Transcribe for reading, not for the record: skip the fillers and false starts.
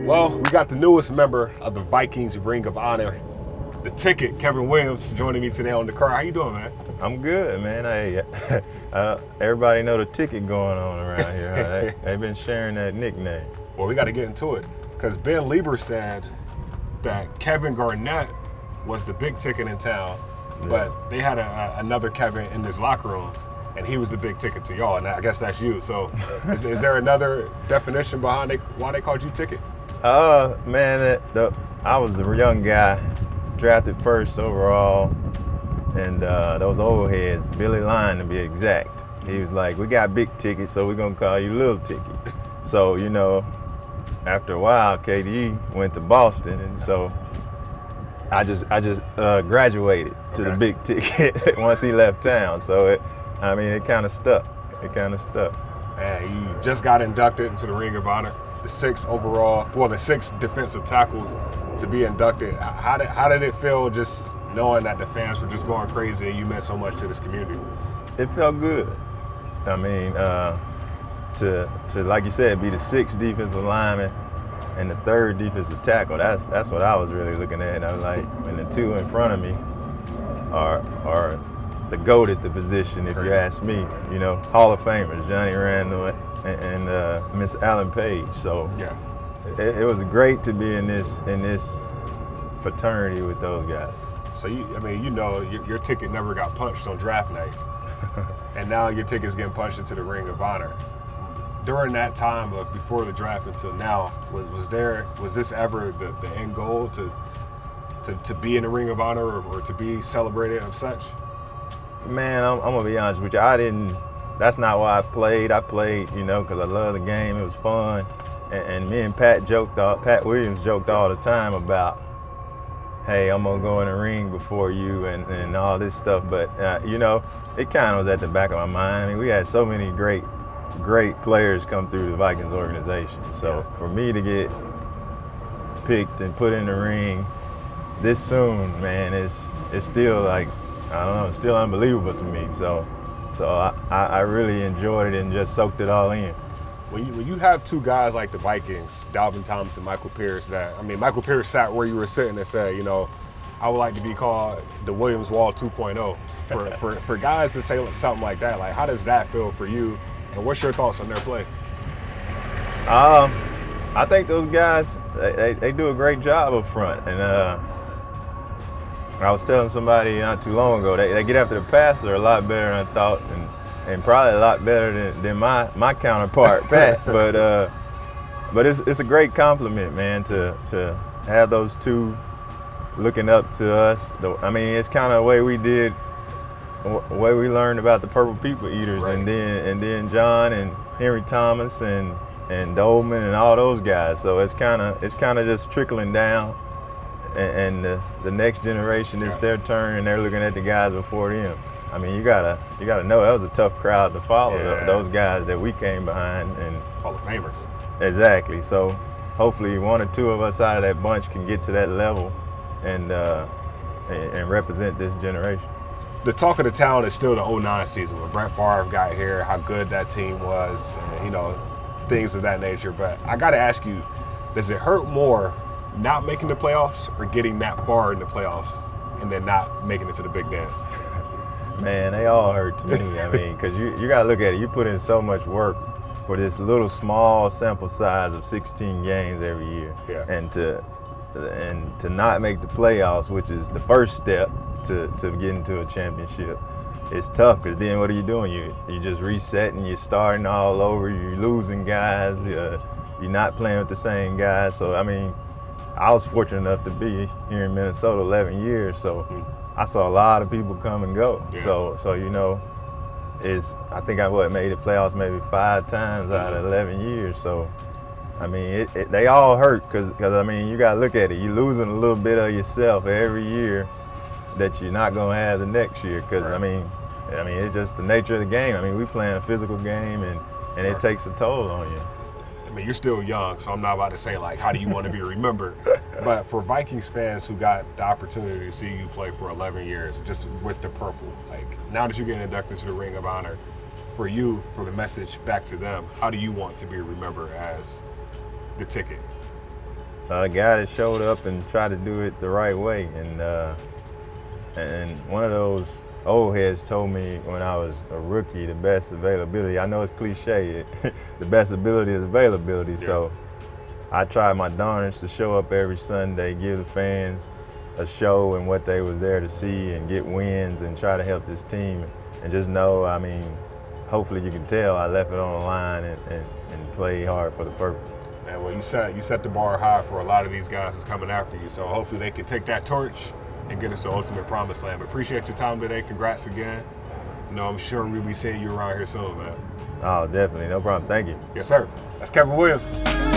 Well, we got the newest member of the Vikings Ring of Honor, the Ticket, Kevin Williams, joining me today on the car. How you doing, man? I'm good, man. Everybody know the Ticket going on around here. They've been sharing that nickname. Well, we got to get into it because Ben Lieber said that Kevin Garnett was the big ticket in town, but they had another Kevin in this locker room, and he was the big ticket to y'all, and I guess that's you. So is there another definition behind why they called you Ticket? Man, I was the young guy, drafted first overall, and those old heads, Billy Line to be exact, he was like, we got big tickets, so we're going to call you Little Ticket. So, you know, after a while, KD went to Boston, and so I just graduated to the big ticket once he left town. So, it kind of stuck. And you just got inducted into the Ring of Honor, the sixth defensive tackles to be inducted. How did it feel just knowing that the fans were just going crazy and you meant so much to this community? It felt good. I mean, to like you said, be the sixth defensive lineman and the third defensive tackle. That's what I was really looking at. I was like, and the two in front of me are the GOAT at the position, if you ask me. You know, Hall of Famers, Johnny Randall and Miss Allen Page. So yeah, it was great to be in this fraternity with those guys. So your ticket never got punched on draft night, and now your ticket's getting punched into the Ring of Honor. During that time of before the draft until now, was this ever the end goal to be in the Ring of Honor or to be celebrated of such? Man, I'm gonna be honest with you. That's not why I played. I played, because I love the game. It was fun, and me and Pat Williams joked all the time about, hey, I'm gonna go in the ring before you and all this stuff. But it kind of was at the back of my mind. I mean, we had so many great players come through the Vikings organization. So for me to get picked and put in the ring this soon, man, it's still like, I don't know, it's still unbelievable to me. So I really enjoyed it and just soaked it all in. When you have two guys like the Vikings, Dalvin Thomas and Michael Pierce, Michael Pierce sat where you were sitting and said, I would like to be called the Williams Wall 2.0. For guys to say something like that, like how does that feel for you? And what's your thoughts on their play? I think those guys, they do a great job up front. And I was telling somebody not too long ago, they get after the passer a lot better than I thought, and probably a lot better than my counterpart, Pat. But it's a great compliment, man, to have those two looking up to us. It's kind of the way we learned about the Purple People Eaters, right. and then John and Henry Thomas and Dolman and all those guys. So it's kind of just trickling down, and the next generation, it's their turn, and they're looking at the guys before them. I mean, you gotta know that was a tough crowd to follow. Those guys that we came behind, and Hall of Famers. Exactly. So hopefully one or two of us out of that bunch can get to that level and represent this generation. The talk of the town is still the 2009 season when Brett Favre got here, how good that team was, and, things of that nature. But I got to ask you, does it hurt more not making the playoffs or getting that far in the playoffs and then not making it to the big dance? Man, they all hurt to me. I mean, because you got to look at it. You put in so much work for this little small sample size of 16 games every year. Yeah. And to not make the playoffs, which is the first step to get into a championship, it's tough, because then what are you doing? You just resetting, you're starting all over, you're losing guys, you're not playing with the same guys. So, I was fortunate enough to be here in Minnesota 11 years, so I saw a lot of people come and go. Yeah. So I think I made the playoffs maybe 5 times out of 11 years. So, they all hurt, because you got to look at it. You're losing a little bit of yourself every year that you're not going to have the next year, because, right. It's just the nature of the game. We playing a physical game, and it takes a toll on you. You're still young, so I'm not about to say, how do you want to be remembered? But for Vikings fans who got the opportunity to see you play for 11 years, just with the purple, now that you're getting inducted to the Ring of Honor, for the message back to them, how do you want to be remembered as the Ticket? a guy that showed up and tried to do it the right way. And one of those old heads told me when I was a rookie, the best availability, I know it's cliche, the best ability is availability. Yeah. So I tried my darnest to show up every Sunday, give the fans a show and what they was there to see and get wins and try to help this team. And just know, I mean, hopefully you can tell I left it on the line and play hard for the purpose. Man, well, you set the bar high for a lot of these guys that's coming after you. So hopefully they can take that torch and get us to ultimate promised land. But appreciate your time today. Congrats again. You know, I'm sure we'll be seeing you around here soon, man. Oh, definitely. No problem. Thank you. Yes, sir. That's Kevin Williams.